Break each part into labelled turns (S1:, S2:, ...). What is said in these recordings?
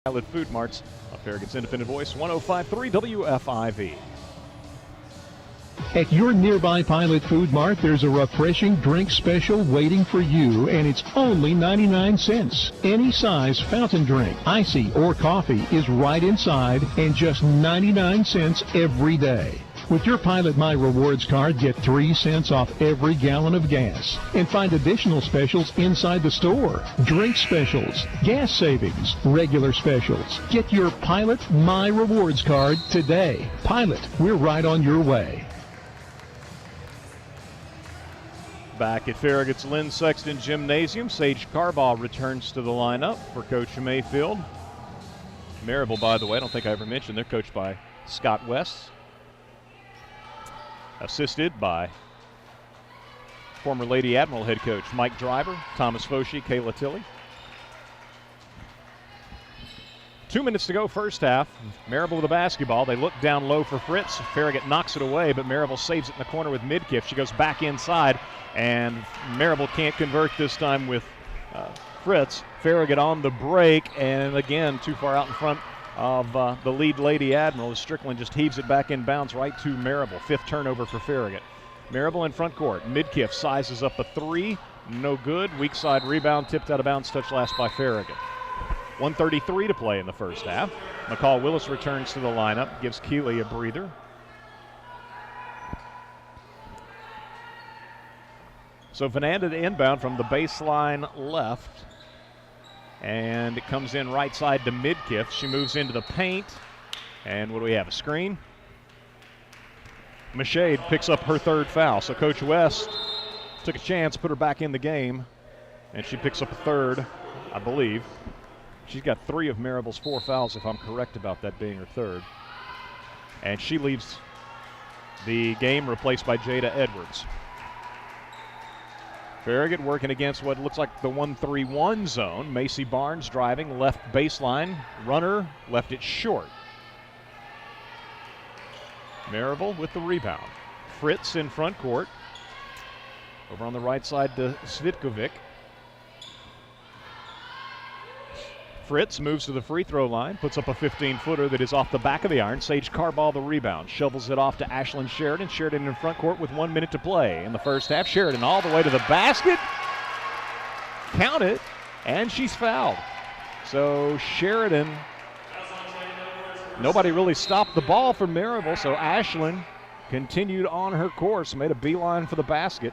S1: Pilot Food Marts, a Farragut's Independent Voice, 105.3 WFIV.
S2: At your nearby Pilot Food Mart, there's a refreshing drink special waiting for you, and it's only 99 cents. Any size fountain drink, icy, or coffee is right inside, and just 99 cents every day. With your Pilot My Rewards card, get 3 cents off every gallon of gas, and find additional specials inside the store. Drink specials, gas savings, regular specials. Get your Pilot My Rewards card today. Pilot, we're right on your way.
S1: Back at Farragut's Lynn Sexton Gymnasium, Sage Carbaugh returns to the lineup for Coach Mayfield. Maryville, by the way, I don't think I ever mentioned, they're coached by Scott West, assisted by former Lady Admiral head coach Mike Driver, Thomas Foshi, Kayla Tilley. 2 minutes to go, first half. Maryville with the basketball. They look down low for Fritz. Farragut knocks it away, but Maryville saves it in the corner with Midkiff. She goes back inside, and Maryville can't convert this time with Fritz. Farragut on the break, and again, too far out in front of the lead Lady Admiral. Strickland just heaves it back in bounds right to Maryville. Fifth turnover for Farragut. Maryville in front court. Midkiff sizes up a three. No good. Weak side rebound, tipped out of bounds, touch last by Farragut. 1:33 to play in the first half. McCall Willis returns to the lineup, gives Keeley a breather. So Fernanda to inbound from the baseline left. And it comes in right side to Midkiff. She moves into the paint. And what do we have, a screen? Machade picks up her third foul. So Coach West took a chance, put her back in the game. And she picks up a third, I believe. She's got 3 of Maryville's 4 fouls, if I'm correct about that being her third. And she leaves the game replaced by Jada Edwards. Farragut working against what looks like the 1-3-1 zone. Macy Barnes driving, left baseline. Runner left it short. Maryville with the rebound. Fritz in front court. Over on the right side to Svitkovic. Fritz moves to the free throw line, puts up a 15-footer that is off the back of the iron. Sage Carbaugh the rebound, shovels it off to Ashlyn Sheridan. Sheridan in front court with 1 minute to play in the first half. Sheridan all the way to the basket. Count it, and she's fouled. So Sheridan, nobody really stopped the ball for Maryville, so Ashlyn continued on her course, made a beeline for the basket.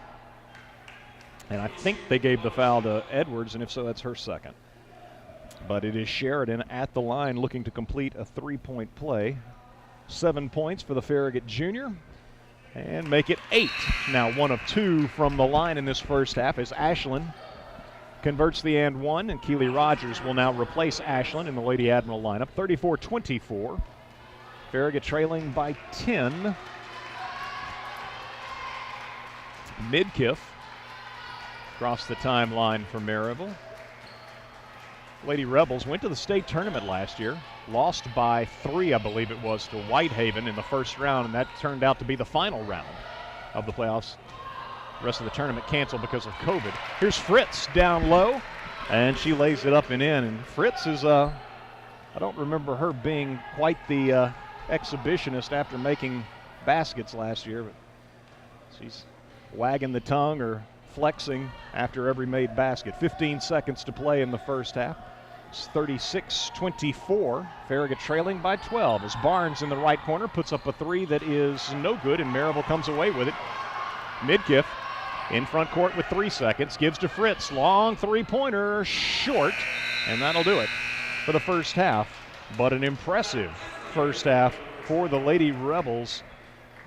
S1: And I think they gave the foul to Edwards, and if so, that's her second. But it is Sheridan at the line looking to complete a 3-point play. 7 points for the Farragut junior and make it 8. Now 1 of 2 from the line in this first half as Ashlyn converts the and one, and Keely Rogers will now replace Ashlyn in the Lady Admiral lineup. 34-24. Farragut trailing by 10. Midkiff across the timeline for Maryville. Lady Rebels went to the state tournament last year, lost by 3, I believe it was, to Whitehaven in the first round, and that turned out to be the final round of the playoffs. The rest of the tournament canceled because of COVID. Here's Fritz down low, and she lays it up and in. And Fritz is, I don't remember her being quite the exhibitionist after making baskets last year, but she's wagging the tongue or flexing after every made basket. 15 seconds to play in the first half. It's 36-24. Farragut trailing by 12 as Barnes in the right corner puts up a 3 that is no good, and Maryville comes away with it. Midkiff in front court with 3 seconds, gives to Fritz. Long three-pointer, short, and that'll do it for the first half. But an impressive first half for the Lady Rebels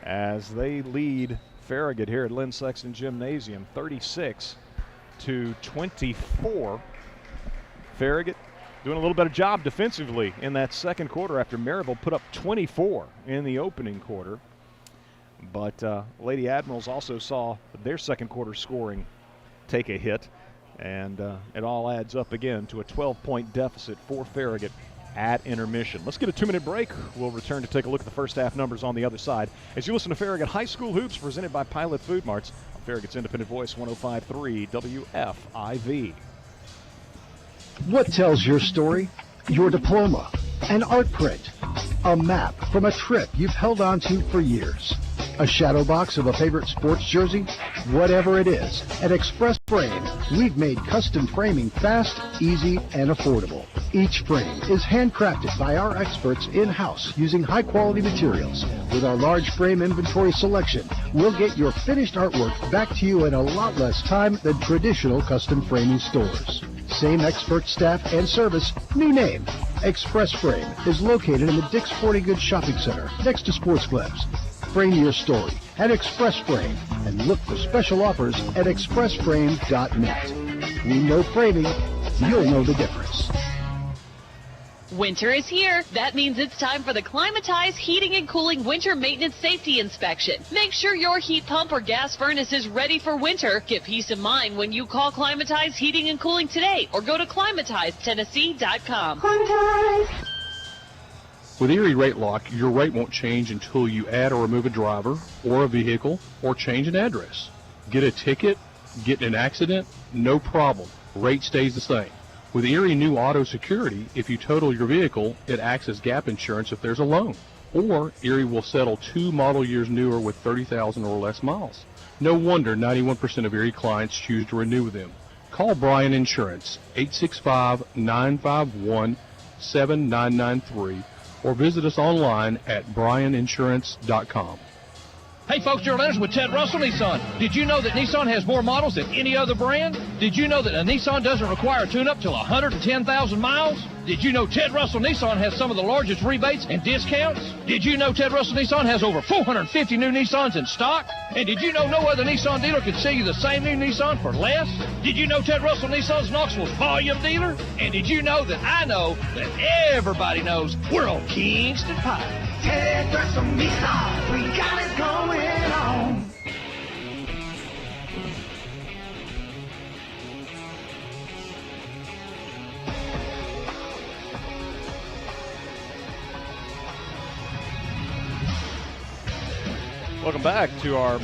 S1: as they lead Farragut here at Lynn Sexton Gymnasium, 36-24. Farragut doing a little better job defensively in that second quarter after Maryville put up 24 in the opening quarter. But Lady Admirals also saw their second quarter scoring take a hit, and it all adds up again to a 12-point deficit for Farragut at intermission. Let's get a 2-minute break. We'll return to take a look at the first half numbers on the other side as you listen to Farragut High School Hoops presented by Pilot Food Marts on Farragut's Independent Voice, 105.3 WFIV.
S2: What tells your story?
S3: your diploma, an art print, a map from a trip you've held on to for years, a shadow box of a favorite sports jersey, whatever it is, at Express Frame, we've made custom framing fast, easy, and affordable. Each frame is handcrafted by our experts in-house using high-quality materials. With our large frame inventory selection, we'll get your finished artwork back to you in a lot less time than traditional custom framing stores. Same expert staff and service, new name. Express Frame is located in the Dick's Sporting Goods Shopping Center next to Sports Clips. Frame your story at Express Frame and look for special offers at expressframe.net. We know framing, you'll know the difference.
S4: Winter is here. That means it's time for the Climatize Heating and Cooling Winter Maintenance Safety Inspection. Make sure your heat pump or gas furnace is ready for winter. Get peace of mind when you call Climatize Heating and Cooling today or go to ClimatizeTennessee.com. Climatize.
S5: With Erie Rate Lock, your rate won't change until you add or remove a driver or a vehicle or change an address. Get a ticket, get in an accident, no problem. Rate stays the same. With Erie New Auto Security, if you total your vehicle, it acts as gap insurance if there's a loan. Or Erie will settle 2 model years newer with 30,000 or less miles. No wonder 91% of Erie clients choose to renew with them. Call Bryan Insurance, 865-951-7993, or visit us online at bryaninsurance.com.
S6: Hey folks, you're Leonard with Ted Russell Nissan. Did you know that Nissan has more models than any other brand? Did you know that a Nissan doesn't require a tune-up till 110,000 miles? Did you know Ted Russell Nissan has some of the largest rebates and discounts? Did you know Ted Russell Nissan has over 450 new Nissans in stock? And did you know no other Nissan dealer can sell you the same new Nissan for less? Did you know Ted Russell Nissan's Knoxville's volume dealer? And did you know that I know that everybody knows we're on Kingston Pike? Ted Russell Nissan, we got it going on.
S1: Welcome back to our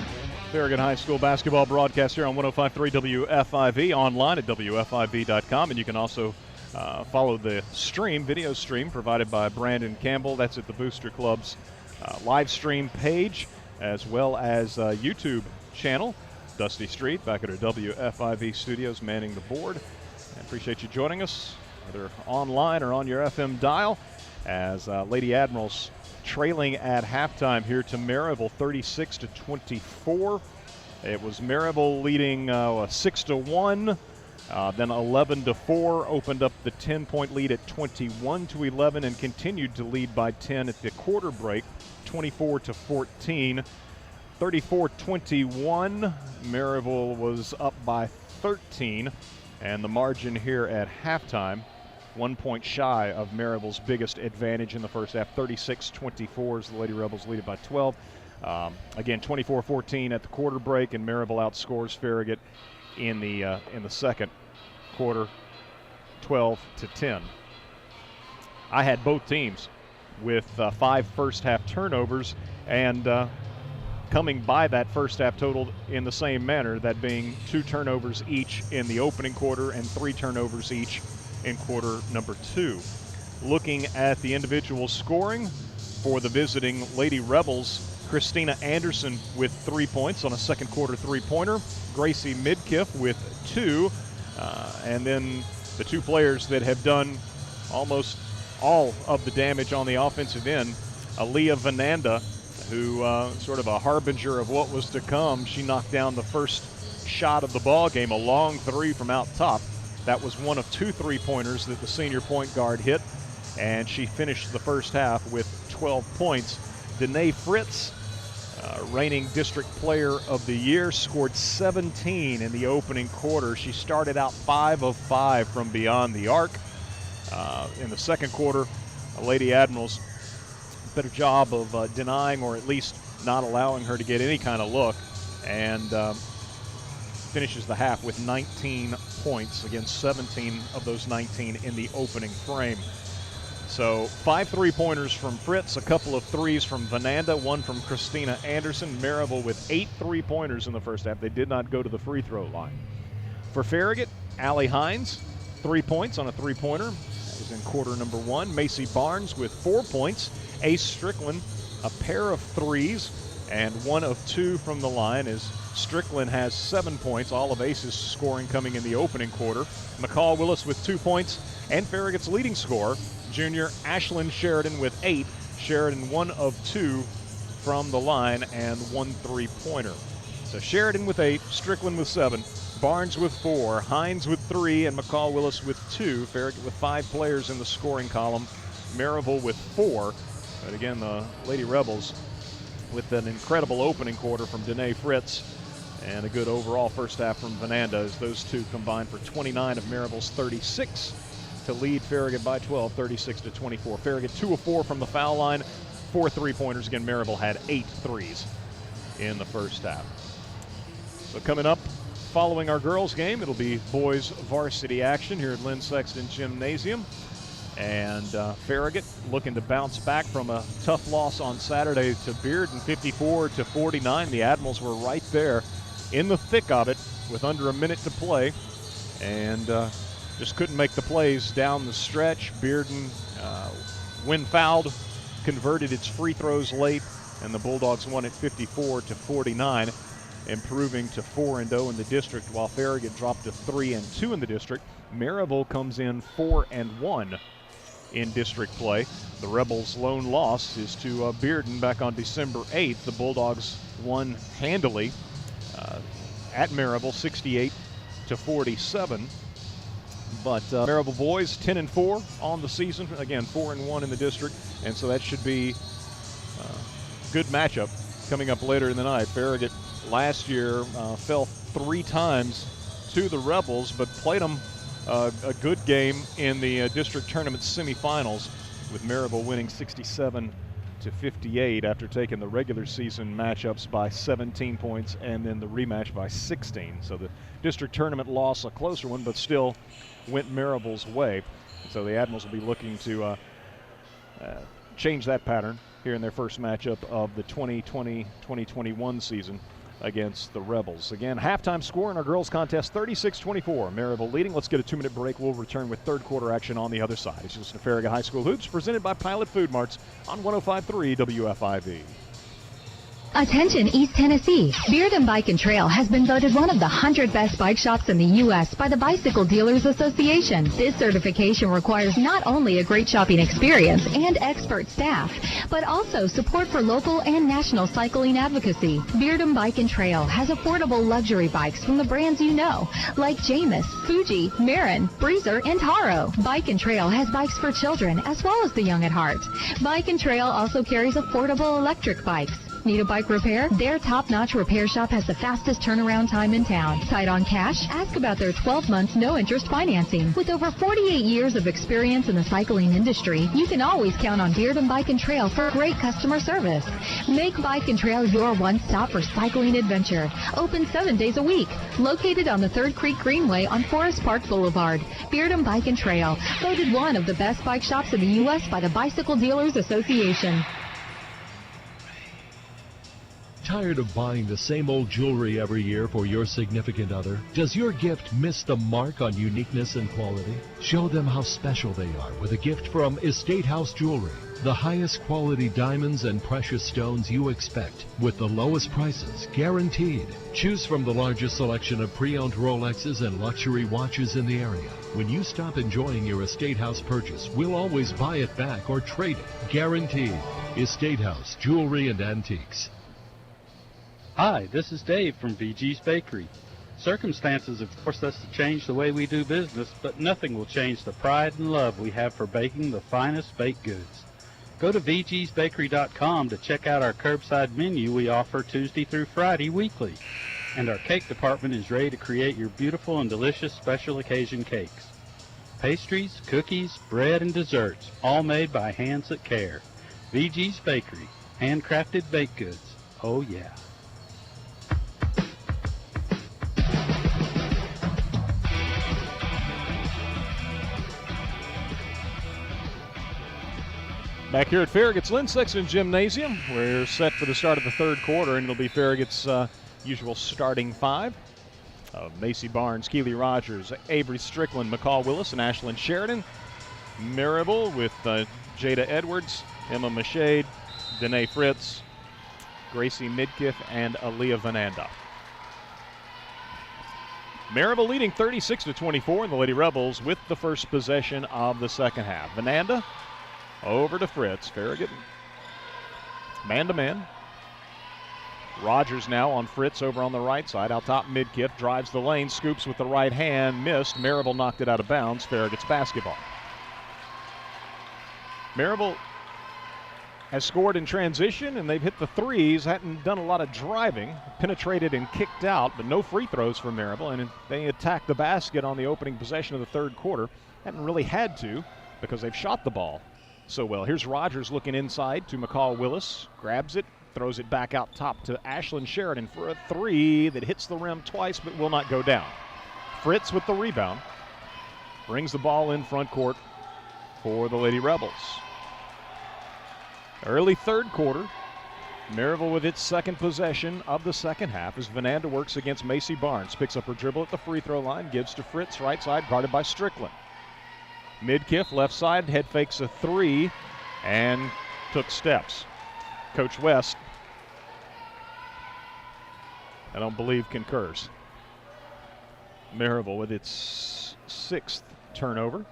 S1: Farragut High School basketball broadcast here on 105.3 WFIV, online at WFIV.com, and you can also follow the video stream provided by Brandon Campbell. That's at the Booster Club's live stream page, as well as YouTube channel. Dusty Street back at our WFIV studios manning the board. I appreciate you joining us, either online or on your FM dial, as Lady Admirals trailing at halftime here to Maryville, 36-24. It was Maryville leading 6-1. Then 11-4 opened up the 10-point lead at 21-11 and continued to lead by 10 at the quarter break, 24-14. 34-21, Maryville was up by 13, and the margin here at halftime, 1 point shy of Maryville's biggest advantage in the first half. 36-24 as the Lady Rebels lead it by 12. Again, 24-14 at the quarter break, and Maryville outscores Farragut in the second quarter, 12-10. I had both teams with 5 first-half turnovers, and coming by that first-half total in the same manner, that being 2 turnovers each in the opening quarter and 3 turnovers each in quarter number 2. Looking at the individual scoring for the visiting Lady Rebels, Christina Anderson with 3 points on a second quarter three-pointer, Gracie Midkiff with 2, and then the 2 players that have done almost all of the damage on the offensive end, Aaliyah Vananda, who sort of a harbinger of what was to come. She knocked down the first shot of the ball game, a long 3 from out top. That was one of 2 3-pointers that the senior point guard hit, and she finished the first half with 12 points. Danae Fritz, reigning district player of the year, scored 17 in the opening quarter. She started out 5 of 5 from beyond the arc. In the second quarter, Lady Admirals better job of denying or at least not allowing her to get any kind of look, and finishes the half with 19 points, against 17 of those 19 in the opening frame. So 5 3-pointers from Fritz, a couple of 3s from Vananda, 1 from Christina Anderson. Maryville with 8 3-pointers in the first half. They did not go to the free throw line. For Farragut, Allie Hines, 3 points on a 3-pointer. is in quarter number 1. Macy Barnes with 4 points. Ace Strickland, a pair of threes, and 1 of 2 from the line as Strickland has 7 points. All of Ace's scoring coming in the opening quarter. McCall Willis with 2 points, and Farragut's leading scorer, junior Ashlyn Sheridan with 8. Sheridan 1 of 2 from the line and 1 3-pointer. So Sheridan with 8, Strickland with 7, Barnes with 4, Hines with 3, and McCall Willis with 2. Farragut with 5 players in the scoring column. Maryville with 4. But again, the Lady Rebels with an incredible opening quarter from Danae Fritz and a good overall first half from Vananda as those two combined for 29 of Maryville's 36 to lead Farragut by 12, 36-24. Farragut 2 of 4 from the foul line, 4 3-pointers. Again, Maryville had 8 threes in the first half. So coming up, following our girls game, it'll be boys varsity action here at Lynn Sexton Gymnasium. And Farragut looking to bounce back from a tough loss on Saturday to Bearden, 54-49. The Admirals were right there in the thick of it with under a minute to play, and just couldn't make the plays down the stretch. Bearden, when fouled, converted its free throws late, and the Bulldogs won it 54-49, improving to 4-0 in the district, while Farragut dropped to 3-2 in the district. Maryville comes in 4-1 in district play. The Rebels' lone loss is to Bearden back on December 8th. The Bulldogs won handily at Maryville, 68-47. But Maryville boys 10-4 on the season. Again, 4-1 in the district, and so that should be a good matchup coming up later in the night. Farragut last year fell 3 times to the Rebels, but played them a good game in the district tournament semifinals, with Maryville winning 67-58 after taking the regular season matchups by 17 points and then the rematch by 16. So the district tournament loss, a closer one, but still went Maryville's way. So the Admirals will be looking to change that pattern here in their first matchup of the 2020-2021 season against the Rebels. Again, halftime score in our girls contest, 36-24. Maryville leading. Let's get a 2-minute break. We'll return with third quarter action on the other side. It's just Farragut High School Hoops, presented by Pilot Food Marts on 105.3 WFIV.
S7: Attention East Tennessee. Bearden Bike and Trail has been voted one of the 100 best bike shops in the U.S. by the Bicycle Dealers Association. This certification requires not only a great shopping experience and expert staff, but also support for local and national cycling advocacy. Bearden Bike and Trail has affordable luxury bikes from the brands you know, like Jamis, Fuji, Marin, Breezer, and Taro. Bike and Trail has bikes for children as well as the young at heart. Bike and Trail also carries affordable electric bikes. Need a bike repair? Their top-notch repair shop has the fastest turnaround time in town. Tight on cash? Ask about their 12-month no-interest financing. With over 48 years of experience in the cycling industry, you can always count on Bearden Bike and Trail for great customer service. Make Bike and Trail your one-stop for cycling adventure. Open 7 days a week. Located on the Third Creek Greenway on Forest Park Boulevard. Bearden Bike and Trail, voted one of the best bike shops in the U.S. by the Bicycle Dealers Association.
S2: Tired of buying the same old jewelry every year for your significant other? Does your gift miss the mark on uniqueness and quality? Show them how special they are with a gift from Estate House Jewelry. The highest quality diamonds and precious stones you expect, with the lowest prices guaranteed. Choose from the largest selection of pre-owned Rolexes and luxury watches in the area. When you stop enjoying your Estate House purchase, we'll always buy it back or trade it. Guaranteed. Estate House Jewelry and Antiques.
S8: Hi, this is Dave from VG's Bakery. Circumstances have forced us to change the way we do business, but nothing will change the pride and love we have for baking the finest baked goods. Go to vgsbakery.com to check out our curbside menu we offer Tuesday through Friday weekly. And our cake department is ready to create your beautiful and delicious special occasion cakes. Pastries, cookies, bread, and desserts, all made by hands that care. VG's Bakery, handcrafted baked goods. Oh yeah.
S1: Back here at Farragut's Lynn Sexton Gymnasium, we're set for the start of the third quarter, and it'll be Farragut's usual starting 5. Macy Barnes, Keely Rogers, Avery Strickland, McCall Willis, and Ashlyn Sheridan. Maryville with Jada Edwards, Emma Machade, Danae Fritz, Gracie Midkiff, and Aaliyah Vananda. Maryville leading 36-24 in the Lady Rebels with the first possession of the second half. Vananda over to Fritz. Farragut man-to-man. Rogers now on Fritz over on the right side. Out top, Midkiff drives the lane, scoops with the right hand, missed. Maryville knocked it out of bounds. Farragut's basketball. Maryville has scored in transition, and they've hit the threes. Hadn't done a lot of driving, penetrated and kicked out, but no free throws for Maryville, and they attacked the basket on the opening possession of the third quarter. Hadn't really had to because they've shot the ball so well. Here's Rogers looking inside to McCall Willis, grabs it, throws it back out top to Ashlyn Sheridan for a three that hits the rim twice but will not go down. Fritz with the rebound, brings the ball in front court for the Lady Rebels. Early third quarter, Maryville with its second possession of the second half as Vananda works against Macy Barnes. Picks up her dribble at the free throw line, gives to Fritz, right side, guarded by Strickland. Midkiff, left side, head fakes a three and took steps. Coach West, I don't believe, concurs. Maryville with its sixth turnover.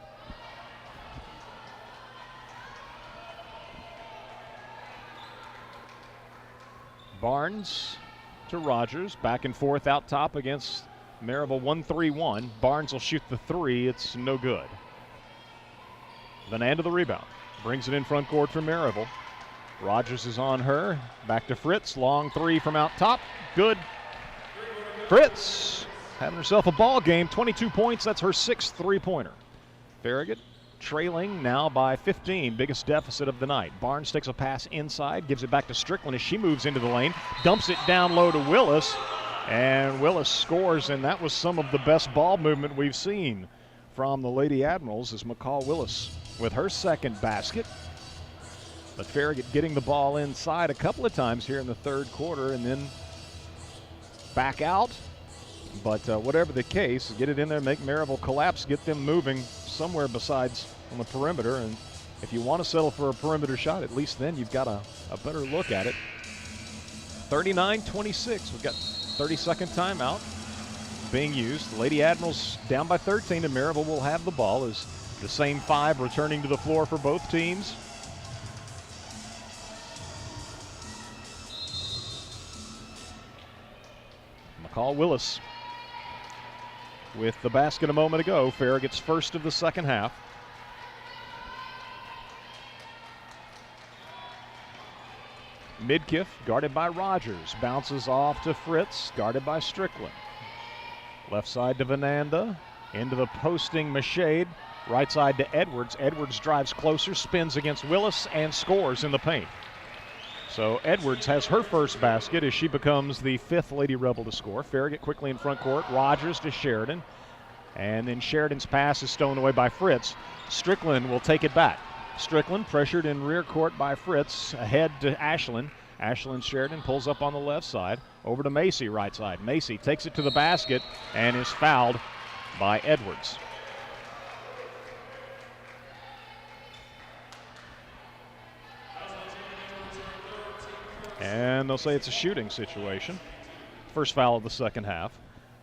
S1: Barnes to Rogers, back and forth out top against Maryville 1-3-1. Barnes will shoot the three, it's no good. Vananda the rebound, brings it in front court for Maryville. Rogers is on her, back to Fritz, long three from out top, good. Fritz having herself a ball game, 22 points, that's her sixth three-pointer. Farragut trailing now by 15, biggest deficit of the night. Barnes takes a pass inside, gives it back to Strickland as she moves into the lane, dumps it down low to Willis, and Willis scores, and that was some of the best ball movement we've seen from the Lady Admirals as McCall Willis with her second basket. But Farragut getting the ball inside a couple of times here in the third quarter and then back out. But whatever the case, get it in there, make Maryville collapse, get them moving somewhere besides on the perimeter. And if you want to settle for a perimeter shot, at least then you've got a better look at it. 39-26. We've got 30-second timeout being used. The Lady Admirals down by 13, and Maryville will have the ball as the same five returning to the floor for both teams. McCall Willis with the basket a moment ago. Farragut's first of the second half. Midkiff guarded by Rogers. Bounces off to Fritz, guarded by Strickland. Left side to Vananda. Into the posting Machade. Right side to Edwards. Edwards drives closer, spins against Willis, and scores in the paint. So Edwards has her first basket as she becomes the fifth Lady Rebel to score. Farragut quickly in front court. Rogers to Sheridan. And then Sheridan's pass is stolen away by Fritz. Strickland will take it back. Strickland pressured in rear court by Fritz. Ahead to Ashlyn. Ashlyn Sheridan pulls up on the left side. Over to Macy, right side. Macy takes it to the basket and is fouled by Edwards. And they'll say it's a shooting situation. First foul of the second half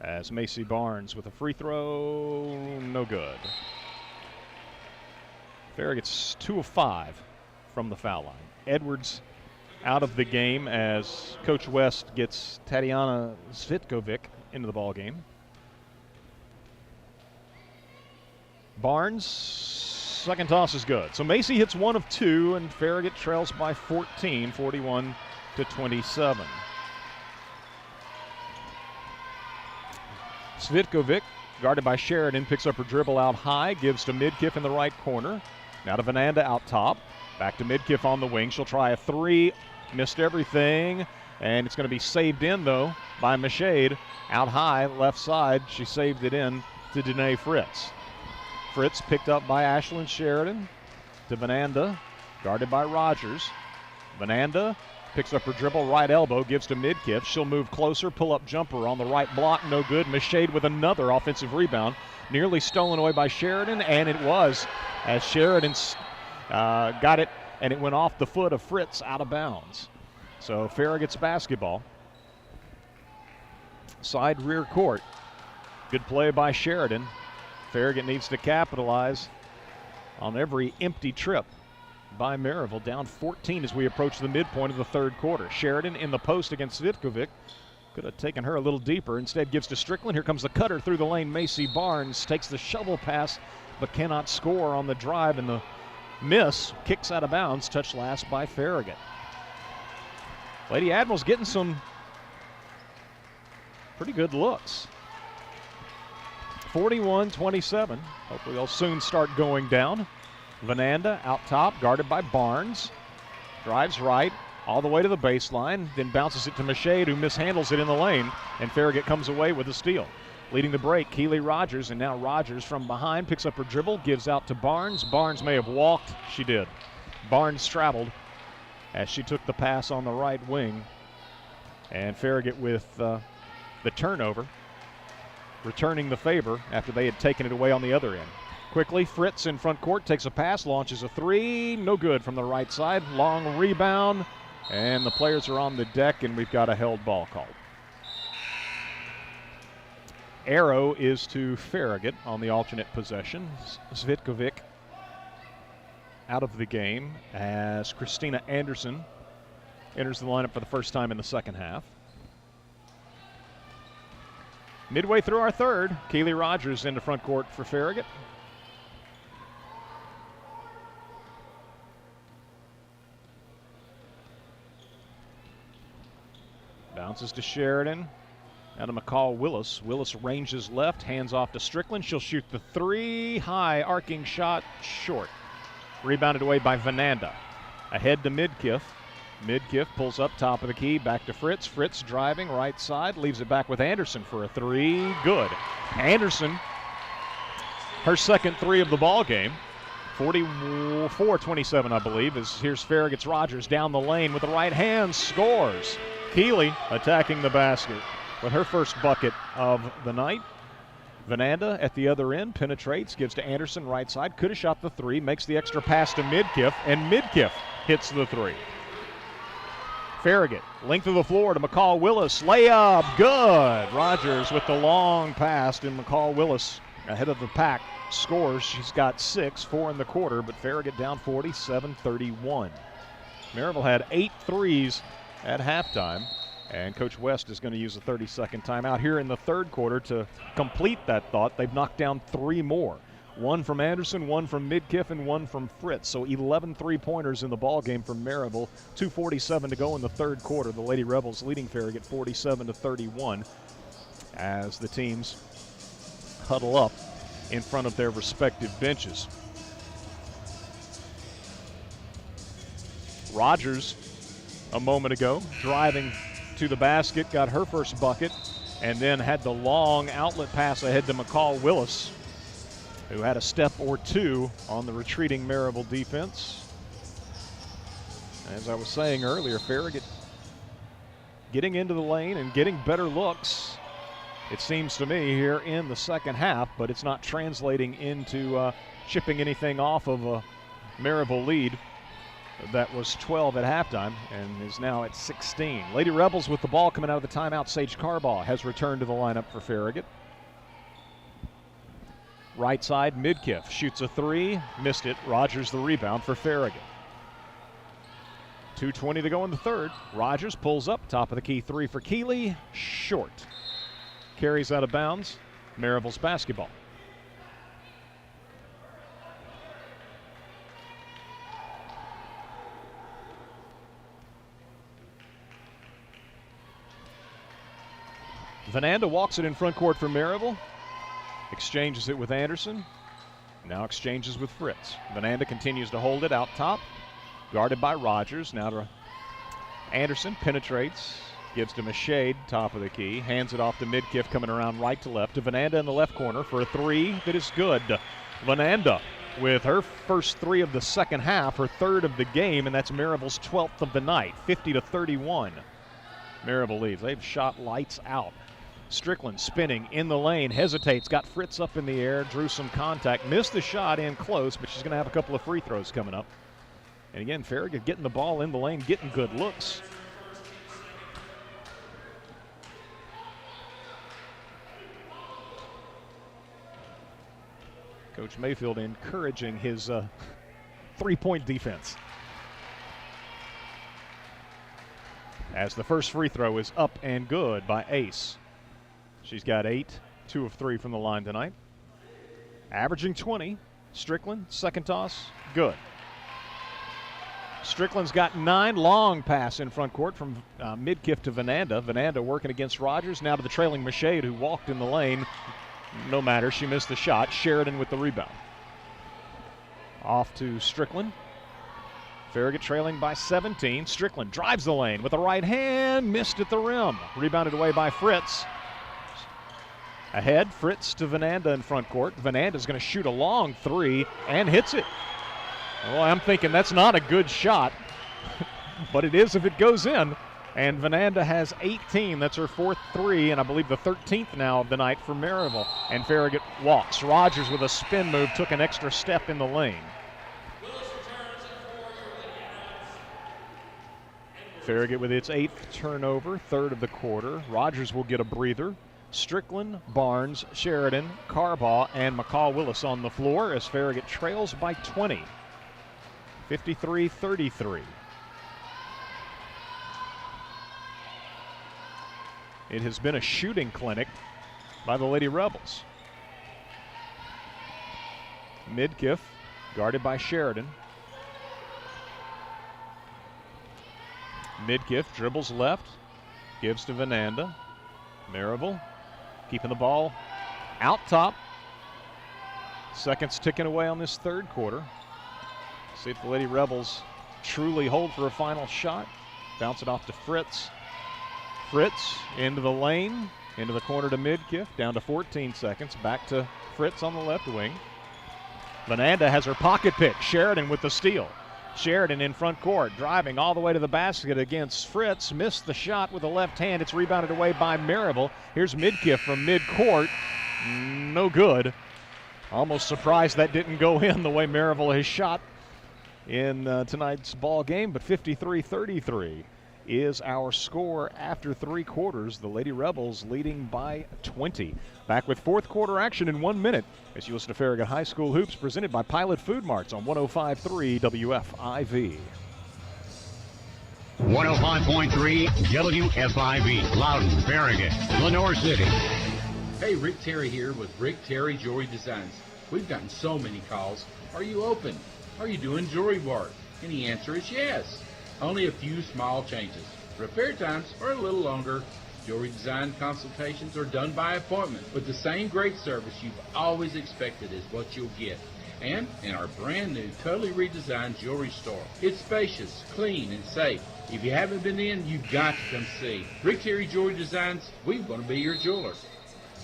S1: as Macy Barnes with a free throw, no good. Farragut's 2 of 5 from the foul line. Edwards out of the game as Coach West gets Tatiana Svitkovic into the ball game. Barnes, second toss is good. So Macy hits 1 of 2 and Farragut trails by 14, 41-27. Svitkovic, guarded by Sheridan, picks up her dribble out high, gives to Midkiff in the right corner. Now to Vananda out top. Back to Midkiff on the wing. She'll try a three. Missed everything. And it's going to be saved in, though, by Machade. Out high, left side. She saved it in to Danae Fritz. Fritz picked up by Ashlyn Sheridan to Vananda, guarded by Rogers. Vananda Picks up her dribble, right elbow, gives to Midkiff. She'll move closer, pull-up jumper on the right block, no good. Machade with another offensive rebound. Nearly stolen away by Sheridan, and it was, as Sheridan got it, and it went off the foot of Fritz out of bounds. So Farragut's basketball. Side rear court. Good play by Sheridan. Farragut needs to capitalize on every empty trip by Maryville, down 14 as we approach the midpoint of the third quarter. Sheridan in the post against Zvitkovic. Could have taken her a little deeper. Instead gives to Strickland. Here comes the cutter through the lane. Macy Barnes takes the shovel pass but cannot score on the drive, and the miss kicks out of bounds. Touched last by Farragut. Lady Admiral's getting some pretty good looks. 41-27. Hopefully they'll soon start going down. Vananda out top, guarded by Barnes. Drives right, all the way to the baseline, then bounces it to Machade, who mishandles it in the lane, and Farragut comes away with a steal. Leading the break, Keely Rogers, and now Rogers from behind picks up her dribble, gives out to Barnes. Barnes may have walked. She did. Barnes traveled as she took the pass on the right wing, and Farragut with the turnover, returning the favor after they had taken it away on the other end. Quickly, Fritz in front court takes a pass, launches a three, no good from the right side. Long rebound, and the players are on the deck, and we've got a held ball called. Arrow is to Farragut on the alternate possession. Zvitkovic out of the game as Christina Anderson enters the lineup for the first time in the second half. Midway through our third, Keely Rogers into front court for Farragut. Bounces to Sheridan. Now to McCall Willis. Willis ranges left, hands off to Strickland. She'll shoot the three. High arcing shot, short. Rebounded away by Vananda. Ahead to Midkiff. Midkiff pulls up top of the key, back to Fritz. Fritz driving right side, leaves it back with Anderson for a three. Good. Anderson, her second three of the ball game. 44-27, I believe, as here's Farragut's Rogers down the lane with the right hand, scores. Keely attacking the basket with her first bucket of the night. Vananda at the other end penetrates, gives to Anderson right side. Could have shot the three, makes the extra pass to Midkiff, and Midkiff hits the three. Farragut, length of the floor to McCall Willis. Layup, good. Rogers with the long pass, and McCall Willis ahead of the pack scores. She's got 6, 4 in the quarter, but Farragut down 47-31. Maryville had 8 threes at halftime, and Coach West is going to use a 30-second timeout here in the third quarter to complete that thought. They've knocked down 3 more. 1 from Anderson, 1 from Midkiff, and 1 from Fritz. So 11 three-pointers in the ball game from Maryville. 2:47 to go in the third quarter. The Lady Rebels leading Farragut 47-31 as the teams huddle up in front of their respective benches. Rogers, a moment ago, driving to the basket, got her first bucket, and then had the long outlet pass ahead to McCall Willis, who had a step or two on the retreating Maryville defense. As I was saying earlier, Farragut getting into the lane and getting better looks, it seems to me, here in the second half, but it's not translating into chipping anything off of a Maryville lead that was 12 at halftime and is now at 16. Lady Rebels with the ball coming out of the timeout. Sage Carbaugh has returned to the lineup for Farragut. Right side, Midkiff shoots a three, missed it. Rogers the rebound for Farragut. 2:20 to go in the third. Rogers pulls up, top of the key three for Keely, short. Carries out of bounds. Maryville's basketball. Vananda walks it in front court for Maryville. Exchanges it with Anderson. Now exchanges with Fritz. Vananda continues to hold it out top. Guarded by Rogers. Now to Anderson. Penetrates. Gives to Machade, top of the key. Hands it off to Midkiff, coming around right to left. To Vananda in the left corner for a three that is good. Vananda with her first 3 of the second half, her 3rd of the game, and that's Maryville's 12th of the night, 50-31. Maryville leads. They've shot lights out. Strickland spinning in the lane, hesitates, got Fritz up in the air, drew some contact, missed the shot in close, but she's going to have a couple of free throws coming up. And again, Farragut getting the ball in the lane, getting good looks. Coach Mayfield encouraging his three-point defense. As the first free throw is up and good by Ace. She's got 8, 2 of 3 from the line tonight. Averaging 20. Strickland, second toss, good. Strickland's got 9, long pass in front court from Midkiff to Vananda. Vananda working against Rogers, now to the trailing Machade, who walked in the lane. No matter, she missed the shot. Sheridan with the rebound. Off to Strickland. Farragut trailing by 17. Strickland drives the lane with the right hand, missed at the rim. Rebounded away by Fritz. Ahead, Fritz to Vananda in front court. Vananda's going to shoot a long 3 and hits it. Well, I'm thinking that's not a good shot, but it is if it goes in. And Vananda has 18. That's her 4th 3, and I believe the 13th now of the night for Maryville. And Farragut walks. Rogers with a spin move took an extra step in the lane. Farragut with its 8th turnover, 3rd of the quarter. Rogers will get a breather. Strickland, Barnes, Sheridan, Carbaugh, and McCall-Willis on the floor as Farragut trails by 20. 53-33. It has been a shooting clinic by the Lady Rebels. Midkiff guarded by Sheridan. Midkiff dribbles left, gives to Vananda. Maryville keeping the ball out top. Seconds ticking away on this 3rd quarter. See if the Lady Rebels truly hold for a final shot. Bounce it off to Fritz. Fritz into the lane, into the corner to Midkiff, down to 14 seconds. Back to Fritz on the left wing. Vananda has her pocket pick. Sheridan with the steal. Sheridan in front court, driving all the way to the basket against Fritz. Missed the shot with the left hand. It's rebounded away by Maryville. Here's Midkiff from midcourt. No good. Almost surprised that didn't go in the way Maryville has shot in tonight's ball game, but 53-33 is our score after 3 quarters. The Lady Rebels leading by 20. Back with 4th quarter action in 1 minute as you listen to Farragut High School Hoops, presented by Pilot Food Marts on 105.3 WFIV.
S9: 105.3 WFIV, Loudon, Farragut, Lenore City.
S10: Hey, Rick Terry here with Rick Terry Jewelry Designs. We've gotten so many calls. Are you open? Are you doing jewelry work? And the answer is yes. Only a few small changes. Repair times are a little longer. Jewelry design consultations are done by appointment, but the same great service you've always expected is what you'll get. And in our brand new, totally redesigned jewelry store. It's spacious, clean, and safe. If you haven't been in, you've got to come see. Rick Terry Jewelry Designs, we want to be your jeweler.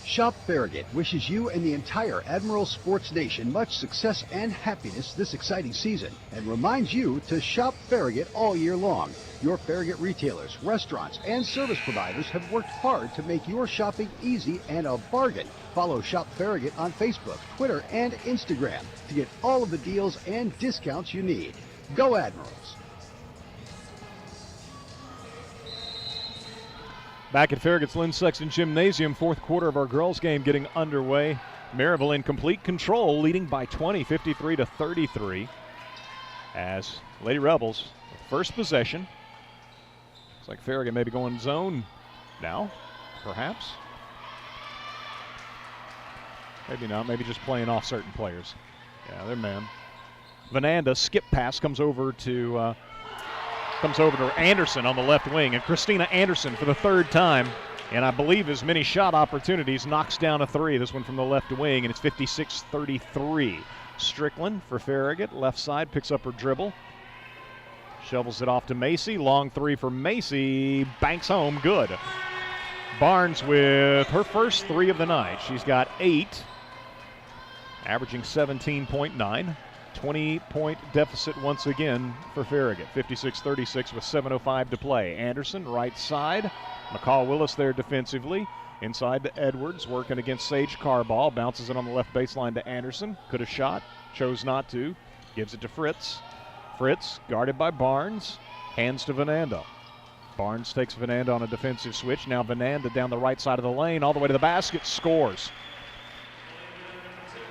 S3: Shop Farragut wishes you and the entire Admiral Sports Nation much success and happiness this exciting season, and reminds you to shop Farragut all year long. Your Farragut retailers, restaurants, and service providers have worked hard to make your shopping easy and a bargain. Follow Shop Farragut on Facebook, Twitter, and Instagram to get all of the deals and discounts you need. Go Admirals!
S1: Back at Farragut's Lynn Sexton Gymnasium, 4th quarter of our girls game getting underway. Maryville in complete control, leading by 20, 53-33. As Lady Rebels, first possession. Looks like Farragut may be going zone now, perhaps. Maybe not, maybe just playing off certain players. Yeah, they're man. Vananda, skip pass, comes over to Anderson on the left wing, and Christina Anderson for the 3rd time, and I believe as many shot opportunities, knocks down a 3. This one from the left wing, and it's 56-33. Strickland for Farragut, left side, picks up her dribble, shovels it off to Macy. Long 3 for Macy, banks home, good. Barnes with her first 3 of the night. She's got 8, averaging 17.9. 20-point deficit once again for Farragut. 56-36 with 7:05 to play. Anderson, right side. McCall Willis there defensively. Inside to Edwards, working against Sage Carball. Bounces it on the left baseline to Anderson. Could have shot, chose not to. Gives it to Fritz. Fritz, guarded by Barnes. Hands to Vananda. Barnes takes Vananda on a defensive switch. Now Vananda down the right side of the lane, all the way to the basket, scores.